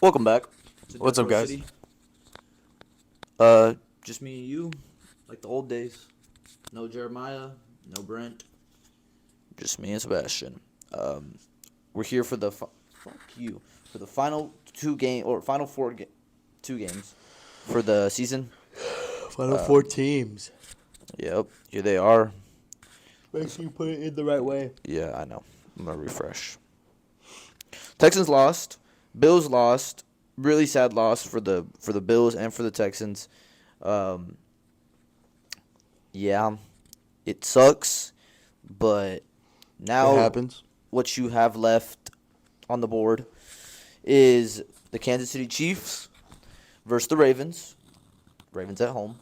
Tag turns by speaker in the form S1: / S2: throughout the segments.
S1: Welcome back.
S2: to
S3: What's
S2: Death
S3: up,
S2: Row
S3: guys?
S2: City. Just me and you, like the old days. No Jeremiah, no Brent. Just me and Sebastian. We're here for the for the final final two games for the season.
S3: Final four teams.
S2: Yep, here they are.
S3: Make sure you put it in the right way.
S2: Yeah, I know. I'm gonna refresh. Texans lost. Bills lost. Really sad loss for the Bills and for the Texans. Yeah, it sucks, but now
S3: It happens.
S2: what you have left on the board is the Kansas City Chiefs versus the Ravens. Ravens at home.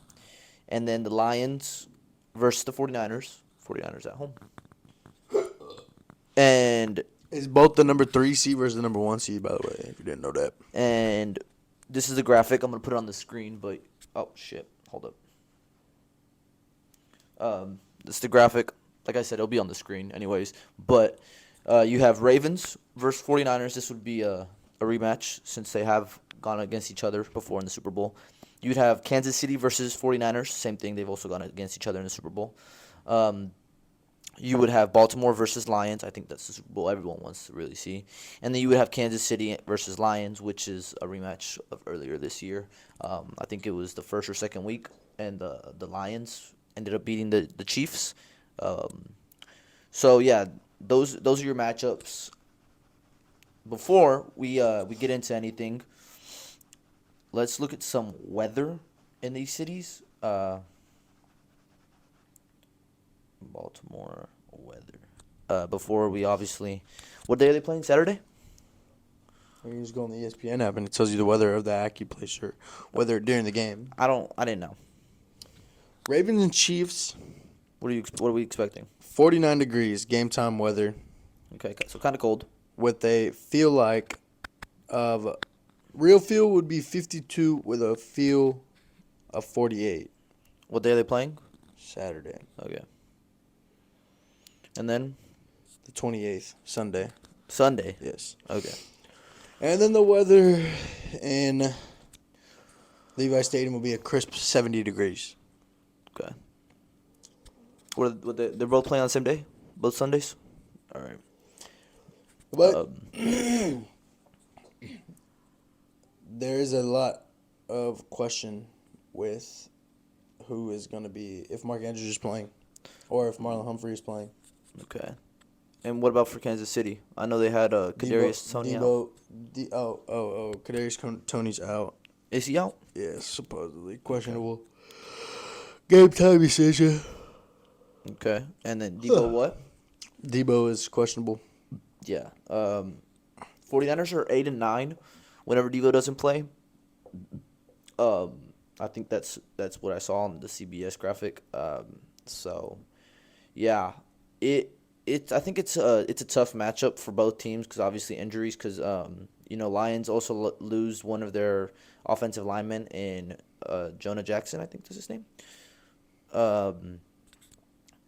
S2: And then the Lions versus the 49ers. 49ers at home. And
S3: It's both the number 3 seed versus the number 1 seed, by the way, if you didn't know that.
S2: And this is a graphic. I'm going to put it on the screen, but... Oh, shit. Hold up. This is the graphic. Like I said, it'll be on the screen anyways. But you have Ravens versus 49ers. This would be a rematch since they have gone against each other before in the Super Bowl. You'd have Kansas City versus 49ers. Same thing. They've also gone against each other in the Super Bowl. You would have Baltimore versus Lions. I think that's the Super Bowl everyone wants to really see. And then you would have Kansas City versus Lions, which is a rematch of earlier this year. I think it was the first or second week, and the Lions ended up beating the Chiefs. So, yeah, those are your matchups. Before we get into anything, let's look at some weather in these cities. Baltimore weather. Before we obviously, what day are they playing? Saturday?
S3: You just go on the ESPN app and it tells you the weather of the AccuPlace or weather during the game.
S2: I didn't know.
S3: Ravens and Chiefs,
S2: What are we expecting?
S3: 49 degrees, game time weather,
S2: Okay, so kind of cold.
S3: with a feel like of real feel would be 52 with a feel of 48.
S2: What day are they playing?
S3: Saturday,
S2: Okay. And then
S3: the 28th, Sunday.
S2: Sunday.
S3: Yes.
S2: Okay.
S3: And then the weather in Levi Stadium will be a crisp 70 degrees.
S2: Okay. They're both playing on the same day? Both Sundays? All right.
S3: But there is a lot of question with who is going to be, if Mark Andrews is playing or if Marlon Humphrey is playing.
S2: Okay. And what about for Kansas City? I know they had Kadarius Toney out.
S3: Kadarius Toney's out.
S2: Is he out?
S3: Yes, supposedly. Questionable. Game time decision.
S2: Okay. And then Debo what?
S3: Debo is questionable.
S2: Yeah. 49ers are 8-9 whenever Devo doesn't play. I think that's what I saw on the CBS graphic. So yeah, I think it's a tough matchup for both teams because obviously injuries because Lions also lose one of their offensive linemen in Jonah Jackson, I think that's his name.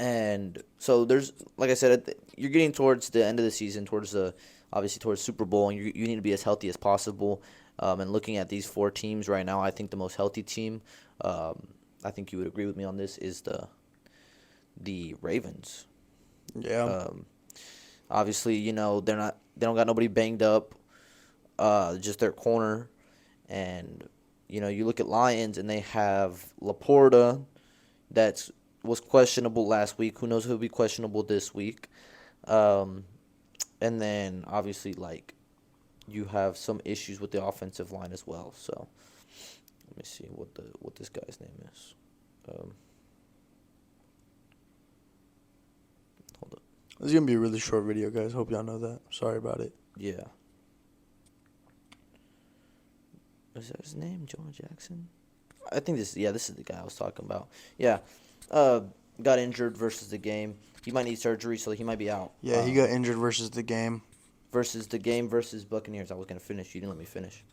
S2: And so there's, like I said, you're getting towards the end of the season, towards Super Bowl, and you need to be as healthy as possible. And looking at these four teams right now, I think the most healthy team, I think you would agree with me on this, is the Ravens.
S3: Yeah.
S2: Obviously, they don't got nobody banged up, just their corner, and you look at Lions and they have Laporta, was questionable last week. Who knows who'll be questionable this week? And then obviously you have some issues with the offensive line as well. So let me see what this guy's name is. Hold up.
S3: This is going to be a really short video, guys. Hope y'all know that. Sorry about it.
S2: Yeah. Is that his name? Jonah Jackson? I think this is the guy I was talking about. Yeah. Got injured versus the game. He might need surgery, so he might be out.
S3: Yeah, he got injured versus the game.
S2: Versus Buccaneers. I was going to finish. You didn't let me finish.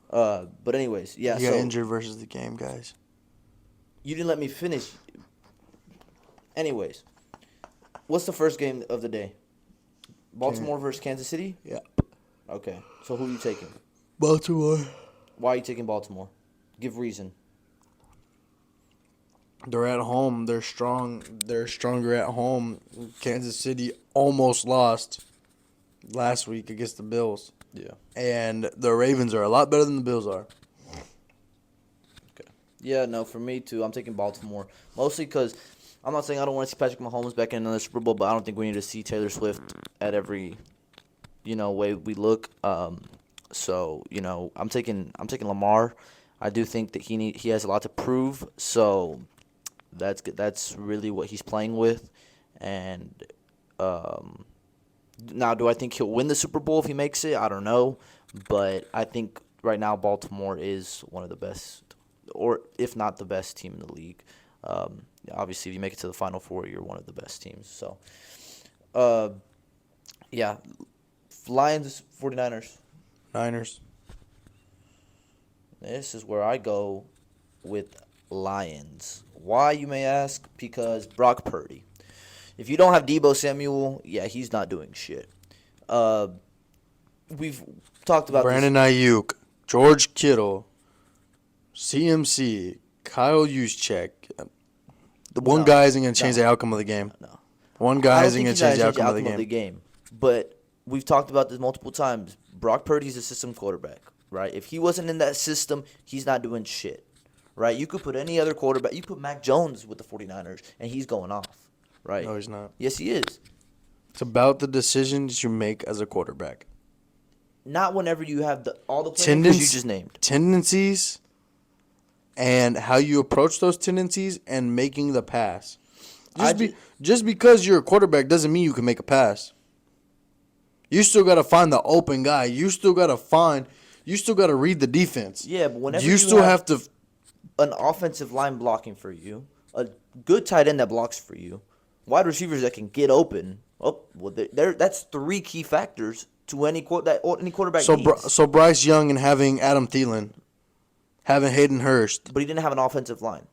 S2: But anyways, yeah.
S3: He got injured versus the game, guys.
S2: You didn't let me finish. Anyways, what's the first game of the day? Baltimore versus Kansas City?
S3: Yeah.
S2: Okay. So who are you taking?
S3: Baltimore.
S2: Why are you taking Baltimore? Give reason.
S3: They're at home. They're strong. They're stronger at home. Kansas City almost lost last week against the Bills.
S2: Yeah.
S3: And the Ravens are a lot better than the Bills are.
S2: Okay. Yeah, no, for me too. I'm taking Baltimore. Mostly because I'm not saying I don't want to see Patrick Mahomes back in another Super Bowl, but I don't think we need to see Taylor Swift at every, way we look. So I'm taking Lamar. I do think that he has a lot to prove. So that's good. That's really what he's playing with, and now do I think he'll win the Super Bowl if he makes it? I don't know, but I think right now Baltimore is one of the best, or if not the best team in the league. Obviously, if you make it to the Final Four, you're one of the best teams. So, yeah, Lions, 49ers.
S3: Niners.
S2: This is where I go with Lions. Why, you may ask? Because Brock Purdy. If you don't have Deebo Samuel, yeah, he's not doing shit. We've talked about
S3: Brandon Ayuk, George Kittle, CMC, Kyle Juszczyk. The one guy isn't going to change the outcome of the game.
S2: No.
S3: One guy isn't going to change the outcome of the game.
S2: But we've talked about this multiple times. Brock Purdy's a system quarterback, right? If he wasn't in that system, he's not doing shit, right? You could put any other quarterback. You put Mac Jones with the 49ers, and he's going off, right?
S3: No, he's not.
S2: Yes, he is.
S3: It's about the decisions you make as a quarterback.
S2: Not whenever you have all the players you just named.
S3: Tendencies and how you approach those tendencies and making the pass. Just because you're a quarterback doesn't mean you can make a pass. You still got to find the open guy. You still got to read the defense.
S2: Yeah, but whenever
S3: you still have to
S2: an offensive line blocking for you, a good tight end that blocks for you, wide receivers that can get open. Oh, well, that's three key factors to any quarterback needs.
S3: So Bryce Young and having Adam Thielen, having Hayden Hurst.
S2: But he didn't have an offensive line.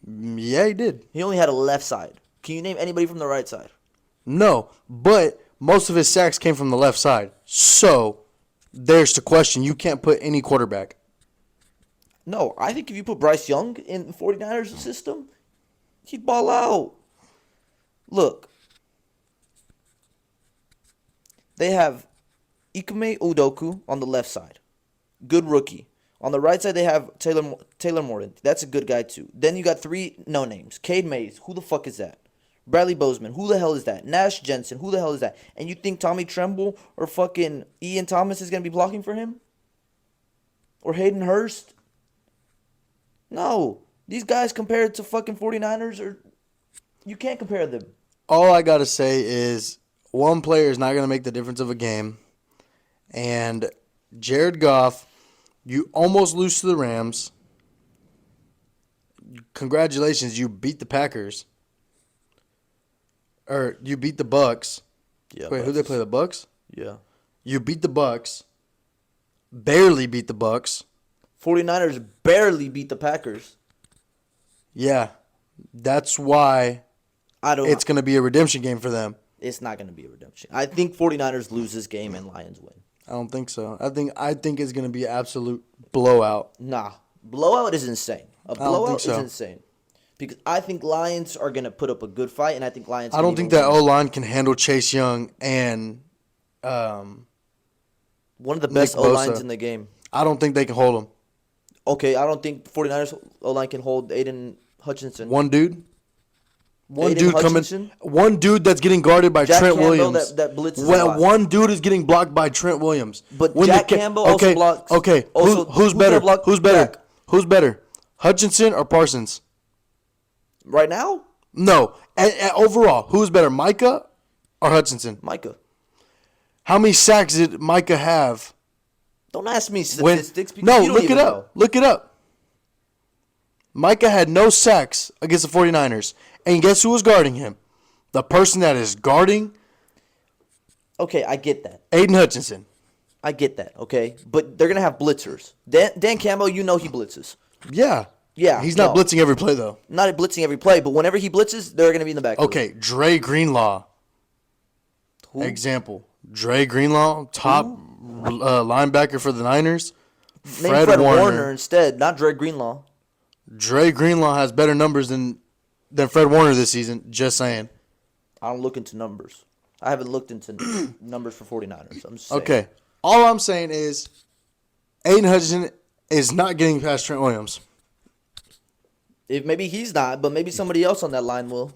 S3: Yeah, he did.
S2: He only had a left side. Can you name anybody from the right side?
S3: No, but most of his sacks came from the left side. So there's the question. You can't put any quarterback.
S2: No, I think if you put Bryce Young in the 49ers system, he'd ball out. Look, they have Ike Udoka on the left side. Good rookie. On the right side, they have Taylor Morton. That's a good guy, too. Then you got three no-names. Cade Mays. Who the fuck is that? Bradley Bozeman. Who the hell is that? Nash Jensen. Who the hell is that? And you think Tommy Tremble or fucking Ian Thomas is going to be blocking for him? Or Hayden Hurst? No. These guys compared to fucking 49ers, you can't compare them.
S3: All I got to say is one player is not going to make the difference of a game. And Jared Goff, you almost lose to the Rams. Congratulations, you beat the Packers. Or you beat the Bucks.
S2: Yeah.
S3: Wait, who they play? The Bucks?
S2: Yeah.
S3: You beat the Bucks. Barely beat the Bucks.
S2: 49ers barely beat the Packers.
S3: Yeah. That's why it's going to be a redemption game for them.
S2: It's not going to be a redemption. I think 49ers lose this game and Lions win.
S3: I don't think so. I think it's going to be an absolute blowout.
S2: Nah. Blowout is insane. A blowout
S3: so.
S2: is insane. Because I think Lions are going to put up a good fight, and I think Lions
S3: I don't think that O-line can handle Chase Young and
S2: one of the best O-lines in the game.
S3: I don't think they can hold him.
S2: Okay, I don't think 49ers O-line can hold Aiden Hutchinson.
S3: One dude
S2: Hutchinson?
S3: coming. One dude that's getting guarded by
S2: Jack
S3: Trent
S2: Campbell
S3: Williams.
S2: That blitzes a lot.
S3: One dude is getting blocked by Trent Williams.
S2: But Jack Campbell also blocks.
S3: Okay, who's better? Who's better?
S2: Jack?
S3: Who's better? Hutchinson or Parsons?
S2: Right now?
S3: No. Overall, who's better, Micah or Hutchinson?
S2: Micah.
S3: How many sacks did Micah have?
S2: Don't ask me statistics. Because you don't
S3: look
S2: even
S3: it up.
S2: know.
S3: Look it up. Micah had no sacks against the 49ers. And guess who was guarding him? The person that is guarding
S2: Okay, I get that.
S3: Aiden Hutchinson.
S2: I get that, okay? But they're going to have blitzers. Dan Campbell, you know he blitzes.
S3: Yeah.
S2: Yeah.
S3: He's not blitzing every play, though.
S2: Not blitzing every play, but whenever he blitzes, they're going to be in the backfield.
S3: Okay, Dre Greenlaw.
S2: Who?
S3: Example. Dre Greenlaw, top linebacker for the Niners.
S2: Name Fred Warner instead, not Dre Greenlaw.
S3: Dre Greenlaw has better numbers than Fred Warner this season. Just saying.
S2: I don't look into numbers. I haven't looked into numbers for 49ers. I'm just saying.
S3: Okay. All I'm saying is Aiden Hutchinson is not getting past Trent Williams.
S2: If maybe he's not, but maybe somebody else on that line will.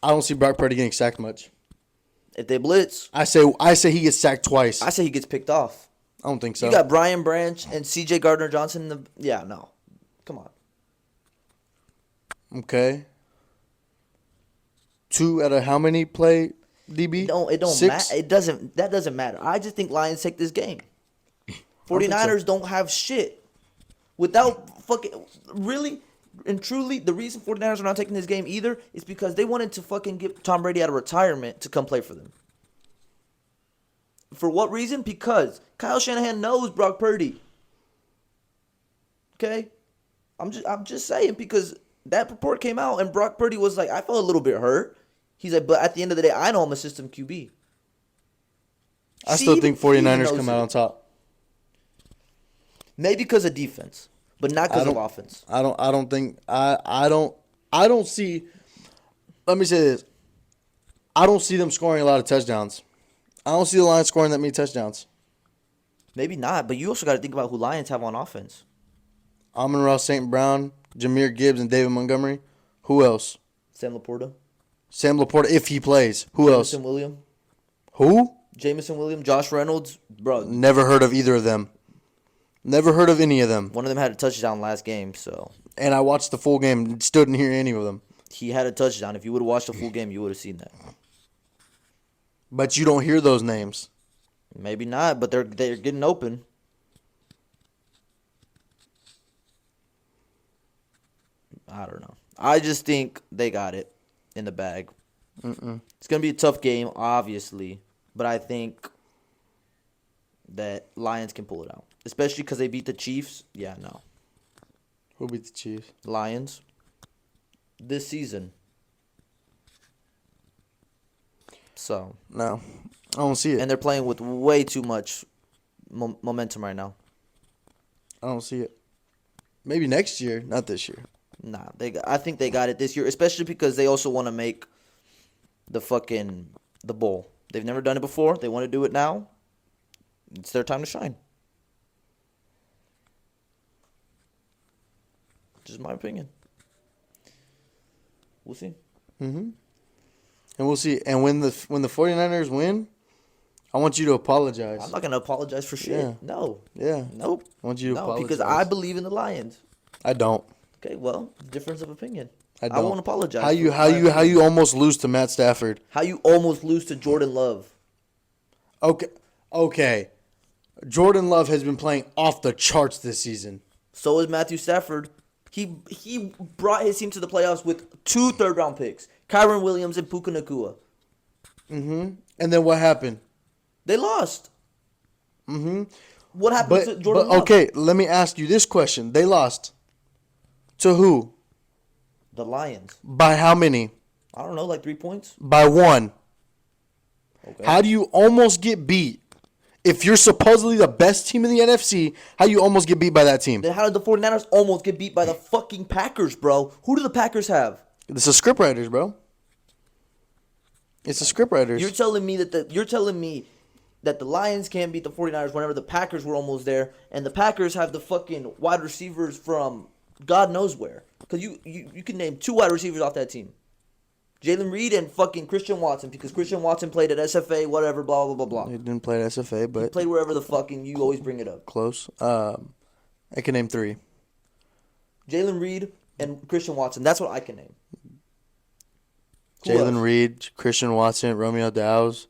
S3: I don't see Brock Purdy getting sacked much.
S2: If they blitz,
S3: I say he gets sacked twice.
S2: I say he gets picked off.
S3: I don't think so.
S2: You got Brian Branch and C.J. Gardner-Johnson. No. Come on.
S3: Okay. 2 out of how many play DB?
S2: No, it don't matter. That doesn't matter. I just think Lions take this game. 49ers don't have shit. Without fucking really and truly, the reason 49ers are not taking this game either is because they wanted to fucking get Tom Brady out of retirement to come play for them. For what reason? Because Kyle Shanahan knows Brock Purdy. Okay? I'm just saying because that report came out and Brock Purdy was like, I felt a little bit hurt. He's like, but at the end of the day, I know I'm a system QB.
S3: I still think 49ers come out on top.
S2: Maybe because of defense, but not because of offense.
S3: I don't see. Let me say this. I don't see them scoring a lot of touchdowns. I don't see the Lions scoring that many touchdowns.
S2: Maybe not, but you also got to think about who Lions have on offense.
S3: Amon-Ra St. Brown, Jahmyr Gibbs, and David Montgomery. Who else?
S2: Sam Laporta.
S3: Sam Laporta, if he plays. Who else?
S2: Jameson Williams.
S3: Who?
S2: Jameson Williams, Josh Reynolds. Bro.
S3: Never heard of either of them. Never heard of any of them.
S2: One of them had a touchdown last game, so.
S3: And I watched the full game. Still didn't hear any of them.
S2: He had a touchdown. If you would have watched the full game, you would have seen that.
S3: But you don't hear those names.
S2: Maybe not, but they're getting open. I don't know. I just think they got it in the bag. It's going to be a tough game, obviously, but I think that Lions can pull it out, especially because they beat the Chiefs. Yeah, no.
S3: Who beat the Chiefs?
S2: Lions this season. So.
S3: No, I don't see it.
S2: And they're playing with way too much momentum right now.
S3: I don't see it. Maybe next year, not this year.
S2: Nah, I think they got it this year, especially because they also want to make the bowl. They've never done it before. They want to do it now. It's their time to shine. Just my opinion. We'll see.
S3: And we'll see. And when the 49ers win, I want you to apologize.
S2: I'm not going to apologize for shit.
S3: Yeah.
S2: No.
S3: Yeah.
S2: Nope.
S3: I want you to apologize.
S2: Because I believe in the Lions.
S3: I don't.
S2: Okay, well, difference of opinion.
S3: I don't.
S2: I won't apologize.
S3: How you almost lose to Matt Stafford?
S2: How you almost lose to Jordan Love?
S3: Okay. Jordan Love has been playing off the charts this season.
S2: So is Matthew Stafford. He brought his team to the playoffs with 2 third-round picks, Kyron Williams and Puka Nacua.
S3: And then what happened?
S2: They lost. What happened to Jordan Love?
S3: Okay, let me ask you this question. They lost. To who?
S2: The Lions.
S3: By how many?
S2: I don't know, like 3 points?
S3: By 1.
S2: Okay.
S3: How do you almost get beat? If you're supposedly the best team in the NFC, how do you almost get beat by that team?
S2: Then how did the 49ers almost get beat by the fucking Packers, bro? Who do the Packers have?
S3: It's the scriptwriters, bro. It's the scriptwriters.
S2: You're telling me that the Lions can't beat the 49ers whenever the Packers were almost there, and the Packers have the fucking wide receivers from God knows where. Because you can name 2 wide receivers off that team. Jalen Reed and fucking Christian Watson, because Christian Watson played at SFA, whatever, blah, blah, blah, blah.
S3: He didn't play at SFA, but...
S2: He played wherever the fucking you always bring it up.
S3: Close. I can name 3.
S2: Jalen Reed and Christian Watson. That's what I can name.
S3: Jalen Reed, Christian Watson, Romeo Doubs,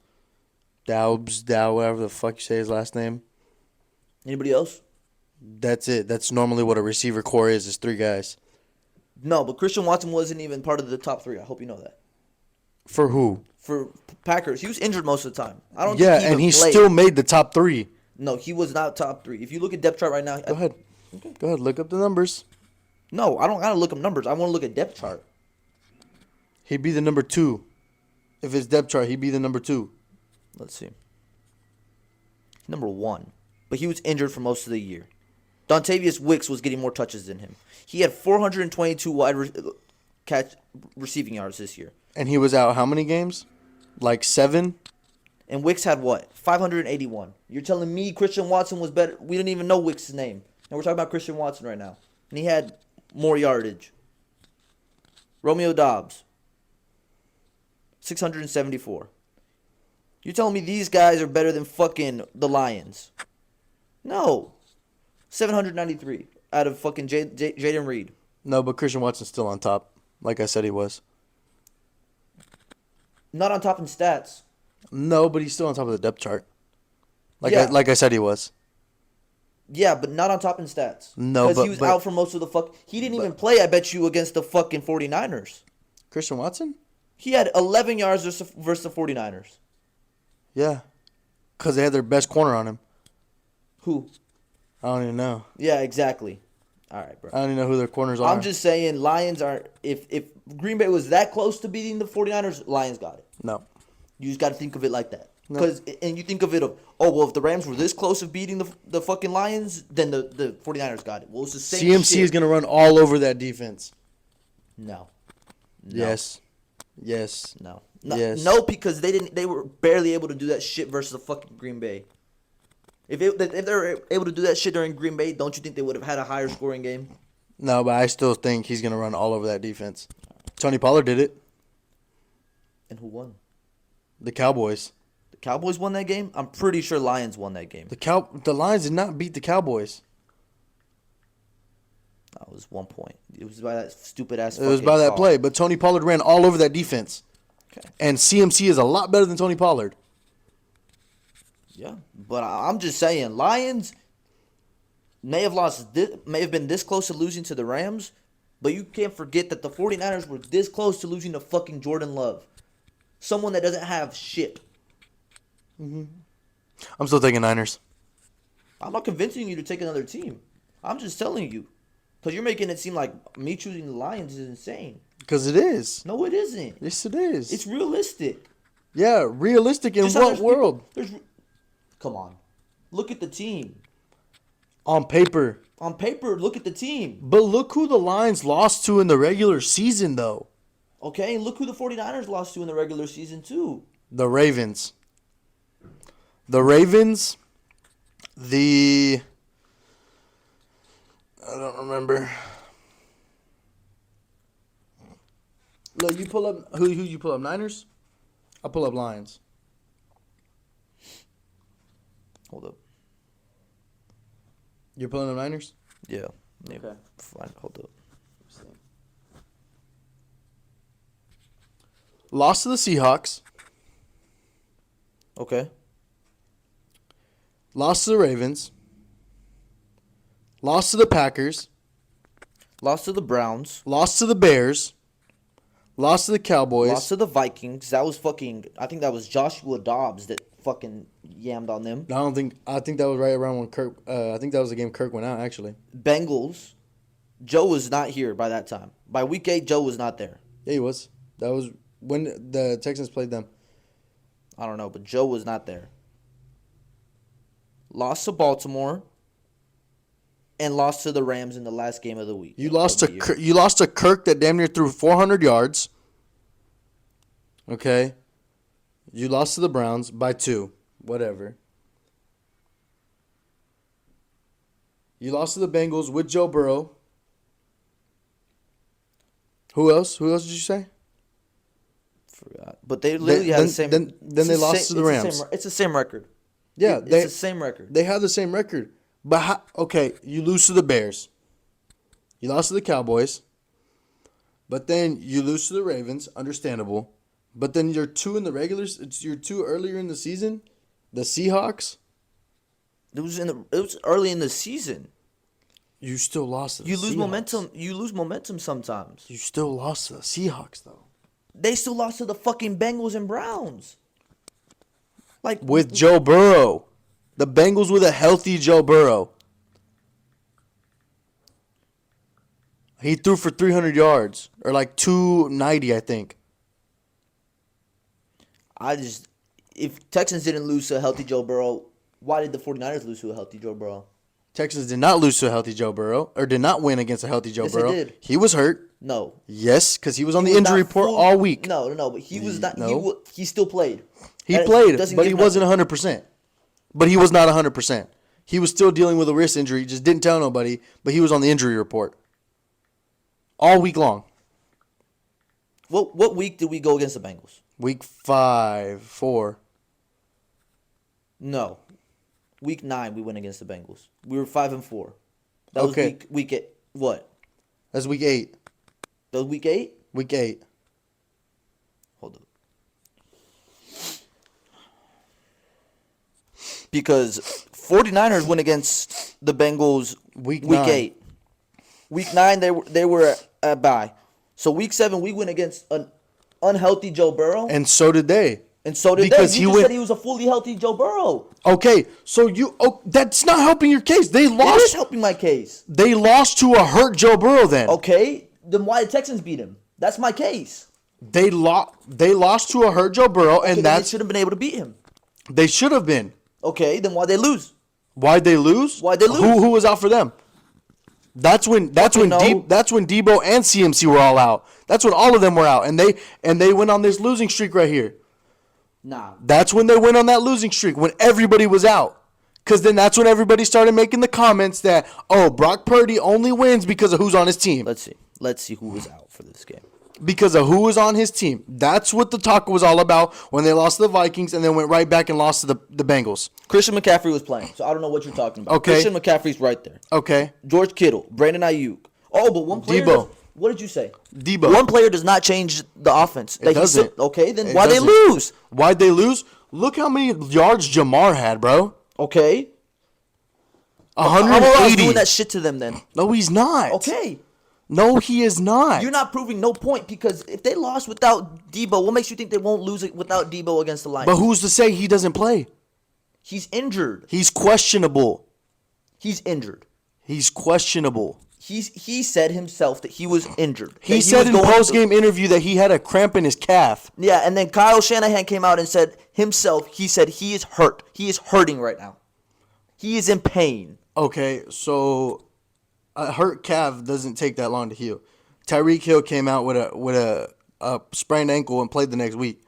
S3: whatever the fuck you say his last name.
S2: Anybody else?
S3: That's it. That's normally what a receiver core is 3 guys.
S2: No, but Christian Watson wasn't even part of the top 3. I hope you know that.
S3: For who?
S2: For Packers. He was injured most of the time. I don't
S3: Yeah,
S2: think he
S3: and he
S2: played.
S3: still made the top 3.
S2: No, he was not top 3. If you look at depth chart right now...
S3: Go ahead. Okay. Go ahead. Look up the numbers.
S2: No, I don't got to look up numbers. I want to look at depth chart.
S3: He'd be the number 2. If it's depth chart, he'd be the number 2.
S2: Let's see. Number 1. But he was injured for most of the year. Dontavius Wicks was getting more touches than him. He had 422 catch receiving yards this year.
S3: And he was out how many games? Like 7?
S2: And Wicks had what? 581. You're telling me Christian Watson was better? We didn't even know Wicks' name. And we're talking about Christian Watson right now. And he had more yardage. Romeo Dobbs, 674. You're telling me these guys are better than fucking the Lions? No. 793 out of fucking Jaden Reed.
S3: No, but Christian Watson's still on top. Like I said he was.
S2: Not on top in stats.
S3: No, but he's still on top of the depth chart. Like
S2: Yeah.
S3: like I said he was.
S2: Yeah, but not on top in stats.
S3: No,
S2: because
S3: but-
S2: he was
S3: but-
S2: out for most of the fuck. He didn't even play, I bet you, against the fucking 49ers.
S3: Christian Watson?
S2: He had 11 yards versus the 49ers.
S3: Yeah. Because they had their best corner on him.
S2: Who?
S3: I don't even know.
S2: Yeah, exactly. All right, bro.
S3: I don't even know who their corners are.
S2: I'm just saying, Lions are. If Green Bay was that close to beating the 49ers, Lions got it.
S3: No.
S2: You just got to think of it like that.
S3: No.
S2: And you think of it of, oh, well, if the Rams were this close of beating the fucking Lions, then the 49ers got it. Well, it's the same
S3: CMC
S2: shit.
S3: is going to run all over that defense.
S2: No.
S3: Yes. Yes.
S2: No.
S3: Yes.
S2: No, because they were barely able to do that shit versus the fucking Green Bay. If they were able to do that shit during Green Bay, don't you think they would have had a higher scoring game?
S3: No, but I still think he's going to run all over that defense. Tony Pollard did it.
S2: And who won?
S3: The Cowboys.
S2: The Cowboys won that game? I'm pretty sure Lions won that game.
S3: The Lions did not beat the Cowboys.
S2: That was 1 point. It was by that stupid ass.
S3: It was by that play, but Tony Pollard ran all over that defense.
S2: Okay.
S3: And CMC is a lot better than Tony Pollard.
S2: Yeah, but I'm just saying, Lions may have been this close to losing to the Rams, but you can't forget that the 49ers were this close to losing to fucking Jordan Love, someone that doesn't have shit.
S3: I'm still taking Niners.
S2: I'm not convincing you to take another team. I'm just telling you, because you're making it seem like me choosing the Lions is insane.
S3: Because it is.
S2: No, it isn't.
S3: Yes, it is.
S2: It's realistic.
S3: Yeah, realistic in
S2: Just how
S3: what
S2: there's
S3: world?
S2: Come on, look at the team.
S3: On paper.
S2: On paper, look at the team.
S3: But look who the Lions lost to in the regular season, though.
S2: Okay, and look who the 49ers lost to in the regular season, too.
S3: The Ravens. The Ravens. I don't remember. Look, you pull up. Who you pull up? Niners? I'll pull up Lions.
S2: Hold up.
S3: You're pulling up Niners?
S2: Yeah.
S3: Okay.
S2: Fine. Hold up.
S3: Lost to the Seahawks.
S2: Okay.
S3: Lost to the Ravens. Lost to the Packers.
S2: Lost to the Browns.
S3: Lost to the Bears. Lost to the Cowboys.
S2: Lost to the Vikings. That was fucking. I think that was Joshua Dobbs that fucking yammed on them.
S3: I think that was right around when Kirk. I think that was the game Kirk went out. Actually,
S2: Bengals. Joe was not here by that time. By week 8, Joe was not there.
S3: yeah, he was. That was when the Texans played them.
S2: I don't know, but Joe was not there. Lost to Baltimore. And lost to the Rams in the last game of the week.
S3: You lost to Kirk that damn near threw 400 yards. Okay. You lost to the Browns by 2. Whatever. You lost to the Bengals with Joe Burrow. Who else? Who else did you say?
S2: Forgot. But they literally had the same.
S3: Then they lost to the Rams.
S2: It's the same record.
S3: Yeah,
S2: It's the same record.
S3: They have the same record. But okay, you lose to the Bears. You lost to the Cowboys. But then you lose to the Ravens, understandable. But then you're 2 in the regulars. You're 2 earlier in the season. The Seahawks.
S2: It was early in the season.
S3: You still lost to the
S2: You lose
S3: Seahawks.
S2: momentum. You lose momentum sometimes.
S3: You still lost to the Seahawks though.
S2: They still lost to the fucking Bengals and Browns. Like
S3: With Joe Burrow. The Bengals with a healthy Joe Burrow. He threw for 300 yards. Or like 290, I think.
S2: if Texans didn't lose to a healthy Joe Burrow, why did the 49ers lose to a healthy Joe Burrow?
S3: Texans did not lose to a healthy Joe Burrow, or did not win against a healthy Joe
S2: Yes, they
S3: Burrow.
S2: did.
S3: He was hurt.
S2: No.
S3: Yes, because he was on
S2: He
S3: the
S2: was
S3: injury
S2: not
S3: report
S2: full-
S3: all week.
S2: No, but he was not.
S3: No.
S2: He still played.
S3: He
S2: That
S3: played,
S2: doesn't
S3: but
S2: give
S3: he
S2: nothing.
S3: wasn't 100%. But he was not 100%. He was still dealing with a wrist injury. Just didn't tell nobody, but he was on the injury report all week long.
S2: What week did we go against the Bengals?
S3: Week 5, 4.
S2: No. Week 9 we went against the Bengals. We were 5-4. That was
S3: Okay.
S2: week 8. What?
S3: That's week 8.
S2: That was week 8?
S3: Week 8.
S2: Hold up. Because 49ers went against the Bengals
S3: Week
S2: week
S3: 9.
S2: 8. Week 9 they were at bye. So week 7 we went against an unhealthy Joe Burrow.
S3: And so did they.
S2: And so did
S3: because
S2: they.
S3: he
S2: You just
S3: went-
S2: said he was a fully healthy Joe Burrow.
S3: Okay, so that's not helping your case. They
S2: It is
S3: lost.
S2: helping my case.
S3: They lost to a hurt Joe Burrow then.
S2: Okay, then why did Texans beat him? That's my case.
S3: They lost to a hurt Joe Burrow,
S2: Okay,
S3: and
S2: then they
S3: that's
S2: should have been able to beat him.
S3: they should have been.
S2: Okay, then why they lose?
S3: Why'd they lose?
S2: Why'd they lose?
S3: Who was out for them? That's when
S2: no.
S3: Debo and CMC were all out. That's when all of them were out, and they went on this losing streak right here.
S2: Nah.
S3: That's when they went on that losing streak, when everybody was out. Because then that's when everybody started making the comments that, oh, Brock Purdy only wins because of who's on his team.
S2: Let's see. Let's see who was out for this game.
S3: Because of who was on his team. That's what the talk was all about when they lost to the Vikings and then went right back and lost to the Bengals.
S2: Christian McCaffrey was playing, so I don't know what you're talking about.
S3: Okay.
S2: Christian McCaffrey's right there.
S3: Okay.
S2: George Kittle, Brandon Ayuk. Oh, but one player.
S3: Debo.
S2: What did you say?
S3: Debo.
S2: One player does not change the offense.
S3: It doesn't.
S2: Okay, then
S3: It
S2: why they
S3: doesn't.
S2: lose?
S3: Why'd they lose? Look how many yards Jamar had, bro.
S2: Okay. How are I
S3: 180.
S2: doing that shit to them then?
S3: No, he's not.
S2: Okay.
S3: No, he is not.
S2: You're not proving no point because if they lost without Debo, what makes you think they won't lose it without Debo against the Lions?
S3: But who's to say he doesn't play?
S2: He's injured.
S3: He's questionable.
S2: He's injured.
S3: He's questionable.
S2: He said himself that he was injured. That
S3: He said
S2: was
S3: in
S2: going
S3: post-game interview that he had a cramp in his calf.
S2: Yeah, and then Kyle Shanahan came out and said himself, he said he is hurt. He is hurting right now. He is in pain.
S3: Okay, so a hurt calf doesn't take that long to heal. Tyreek Hill came out with a sprained ankle and played the next week.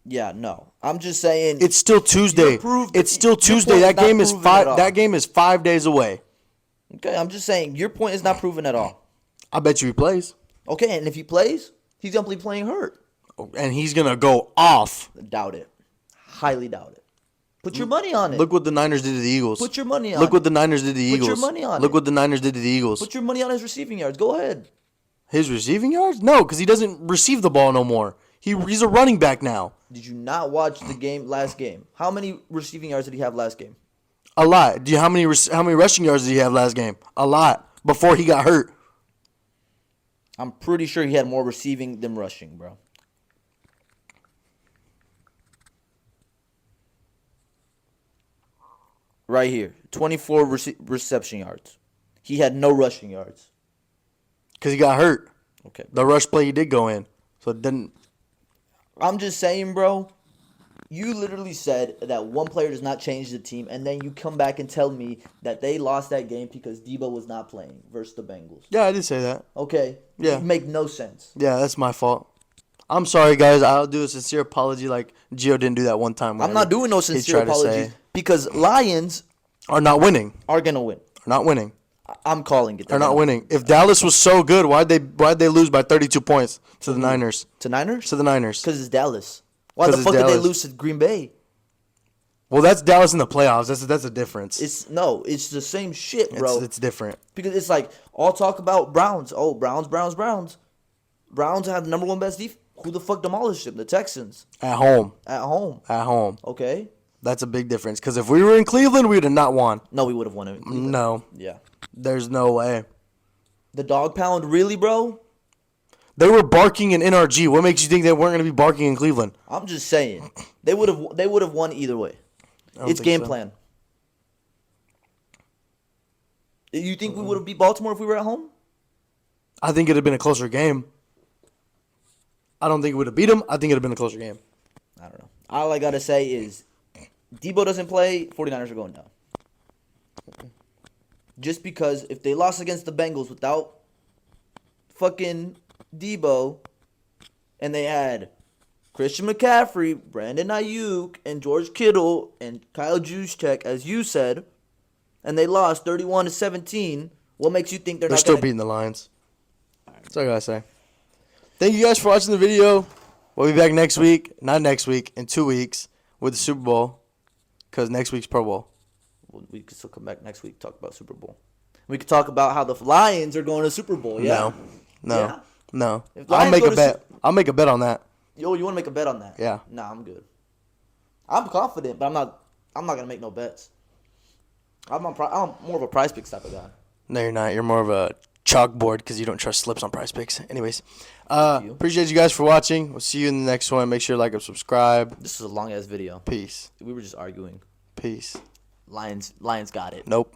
S2: Yeah, no. I'm just saying
S3: It's still Tuesday. It's still Tuesday. That game is That game is 5 days away.
S2: Okay, I'm just saying your point is not proven at all.
S3: I bet you he plays,
S2: Okay, and if he plays, he's gonna be playing hurt.
S3: and he's gonna go off.
S2: Doubt it. Highly doubt it. Put your money on it.
S3: Look what the Niners did to the Eagles.
S2: Put your money on
S3: Look
S2: it.
S3: what the Niners did to the
S2: Put
S3: Eagles.
S2: your money on
S3: Look
S2: it.
S3: what the Niners did to the Eagles.
S2: Put your money on his receiving yards. Go ahead.
S3: His receiving yards? No, because he doesn't receive the ball no more. He's a running back now.
S2: Did you not watch the last game? How many receiving yards did he have last game?
S3: A lot. How many rushing yards did he have last game? A lot. Before he got hurt.
S2: I'm pretty sure he had more receiving than rushing, bro. Right here, 24 reception yards. He had no rushing yards.
S3: Because he got hurt.
S2: Okay.
S3: The rush play he did go in. So it didn't.
S2: I'm just saying, bro. You literally said that one player does not change the team, and then you come back and tell me that they lost that game because Debo was not playing versus the Bengals.
S3: Yeah, I did say that.
S2: Okay.
S3: Yeah.
S2: It make no sense.
S3: Yeah, that's my fault. I'm sorry, guys. I'll do a sincere apology like Gio didn't do that one time.
S2: I'm not doing no sincere apologies because Lions
S3: Are not winning.
S2: are gonna win.
S3: Are not winning.
S2: I'm calling it.
S3: They're not winning. If Dallas was so good, why'd they lose by 32 points to the Niners?
S2: To Niners?
S3: To the Niners.
S2: Because it's Dallas. Why the
S3: 'Cause it's
S2: fuck did they
S3: Dallas.
S2: lose to Green Bay?
S3: Well, that's Dallas in the playoffs. That's a difference.
S2: It's the same shit, bro.
S3: It's different.
S2: Because it's like all talk about Browns. Oh, Browns. Browns have the number one best defense. Who the fuck demolished them? The Texans
S3: At home.
S2: at home.
S3: At home.
S2: Okay.
S3: That's a big difference. Because if we were in Cleveland, we would have not won.
S2: No, we would have won it.
S3: No.
S2: Yeah.
S3: There's no way.
S2: The dog pound, really, bro?
S3: They were barking in NRG. What makes you think they weren't going to be barking in Cleveland?
S2: I'm just saying. They would have won either way.
S3: don't
S2: It's
S3: think
S2: game
S3: so.
S2: plan. You think we would have beat Baltimore if we were at home?
S3: I think it'd have been a closer game. I don't think it would have beat them. I think it'd have been a closer game.
S2: I don't know. All I gotta say is, Debo doesn't play, 49ers are going down. Just because if they lost against the Bengals without fucking Debo, and they had Christian McCaffrey, Brandon Ayuk, and George Kittle, and Kyle Juszczyk, as you said, and they lost 31-17, what makes you think they're
S3: They're
S2: not
S3: still
S2: going to...
S3: beating the Lions. That's all I gotta say. Thank you guys for watching the video. We'll be back next week. Not next week, in 2 weeks with the Super Bowl. Because next week's Pro Bowl.
S2: We could still come back next week talk about Super Bowl. We could talk about how the Lions are going to Super Bowl. Yeah.
S3: No.
S2: If
S3: I'll
S2: Lions
S3: make
S2: go
S3: a
S2: to
S3: bet. I'll make a bet on that.
S2: Yo, you want to make a bet on that?
S3: Yeah.
S2: Nah, I'm good. I'm confident, but I'm not gonna make no bets. I'm more of a Prize Picks type of guy.
S3: No, you're not. You're more of a chalkboard because you don't trust slips on Prize Picks. Anyways, appreciate you guys for watching. We'll see you in the next one. Make sure to like and subscribe.
S2: This is a long ass video.
S3: Peace.
S2: We were just arguing.
S3: Peace.
S2: Lions got it.
S3: Nope.